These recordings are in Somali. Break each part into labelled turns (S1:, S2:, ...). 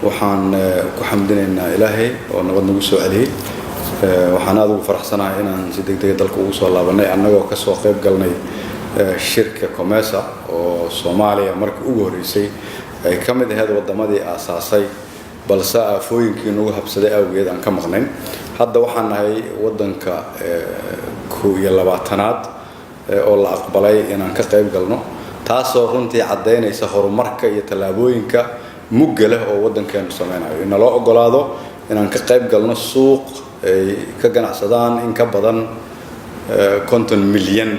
S1: waxaan ku xamdinaynaa Ilaahay oo nabad nagu soo celiyay waxaan aad ugu faraxsanahay inaan si degdeg dalka ugu soo laabanay annagoo ka soo qayb galnay shirka COMESA oo Soomaaliya markii ugu horeysay ay ka mid ahayd wadamadii aasaasay balse aafooyinkii nagu habsaday awgeed aan ka maqnayn hadda waxaan nahay wadanka 22aad oo la aqbalay inaan ka qayb galno taasoo runtii cadeynaysa horumarka iyo talaabooyinka mugga leh oo wadankeenu sameeyay in loo ogolaado inaan ka qayb galno suuq ay ka ganacsadaan in ka badan 50 milyan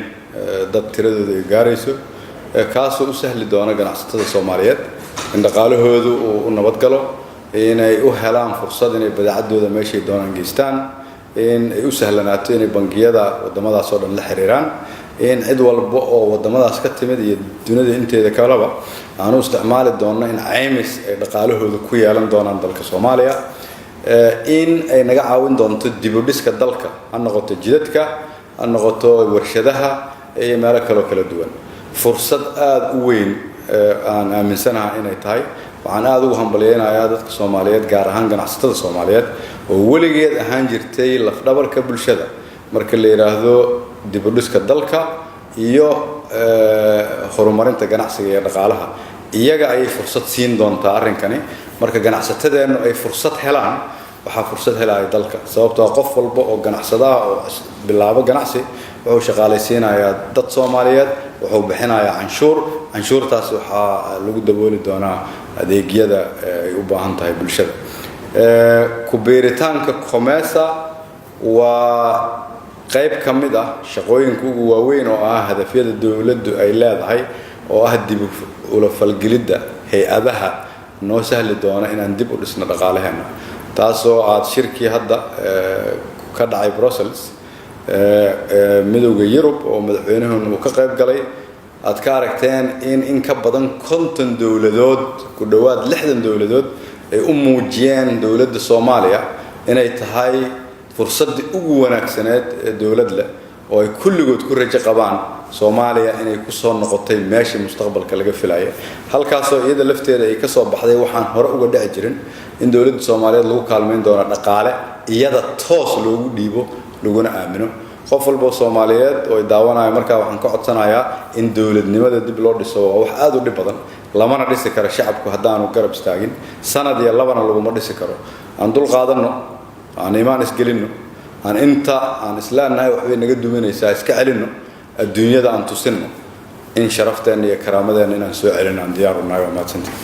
S1: dad tiradooda ay gaarayso kaasoo u sahli doona ganacsatada Soomaaliyeed in dhaqaalahoodu uu nabad galo inay u helaan fursad inay badeecadooda meeshay doonaan geystaan in ay u sahlanaato inay bangiyada wadamadaas oo dhan la xiriiraan in cid walba oo wadamadaas ka timid iyo dunida inteeda kaleba aanu isticmaali doonno in caymis ay dhaqaalahooda ku yeelan doonaan dalka Soomaaliya in ay naga caawin doonto dib u dhiska dalka aan noqoto jidadka aan noqoto warshadaha iyo meelo kala duwan fursad aad u weyn aan aaminsanahay inay tahay waxaan aad ugu hambalyeeynayaa dadka Soomaaliyeed gaar ahaan ganacsatada Soomaaliyeed oo weligeed ahaan jirtay laf dhabarka bulshada marka la yiraahdo dib u dhiska dalka iyo horumarinta ganacsiga iyo dhaqaalaha iyaga ay fursad siin doontaa arrinkani marka ganacsatadeenu ay fursad helaan waxa fursad helay dalka sababtoo qof walba oo ganacsada oo bilaabo ganacsi wuxuu shaqaaleysiinayaa dad Soomaaliyeed wuxuu bixinayaa canshuurtaas waxa lagu dabooli doonaa adeegyada ay u baahan tahay bulshada ku beeritaanka COMESA waa qayb kamid ah shaqooyinka ugu waaweyn oo ah hadafyada dawladdu ay leedahay oo ah dib u falgelidda hay'adaha noo sahli doona inaan dib u dhisno dhaqaalaheena taasoo aad shirkii hadda ka dhacay Brussels midowga Yurub oo madaxweynuhu uu ka qayb galay aad ka aragteen in ka badan 50 dawladood ku dhawaad 60 dawladood ay u muujiyeen dawladda Soomaaliya inay tahay fursadii ugu wanaagsaneed ee dawladda oo ay kulligood ku rajo qabaan Soomaaliya inay ku soo noqotay meeshii mustaqbalka laga filayo halkaas oo iyada lafteeda ay ka soo baxday waxaan hore uga dhici jirin in dawladda Soomaaliyeed lagu kaalmeyn doono dhaqaale iyada toos loogu dhiibo laguna aamino qof walba Soomaaliyeed oo daawanaya marka waxaan ka codsanayaa in dawladnimada dib loo dhiso wax aad u dhib badan lamana dhisi karo shacabku haddaanu garab istaagin sanad iyo labana lagu dhisi karo aan dul qaadano aan iimaan isgelino aan inta aan islaanahay wax weyn naga duminaysaa iska celino adduunyada aan tusino in sharafteena iyo karaamadeena inaan soo celino aan diyaar u nahay ma maadsantii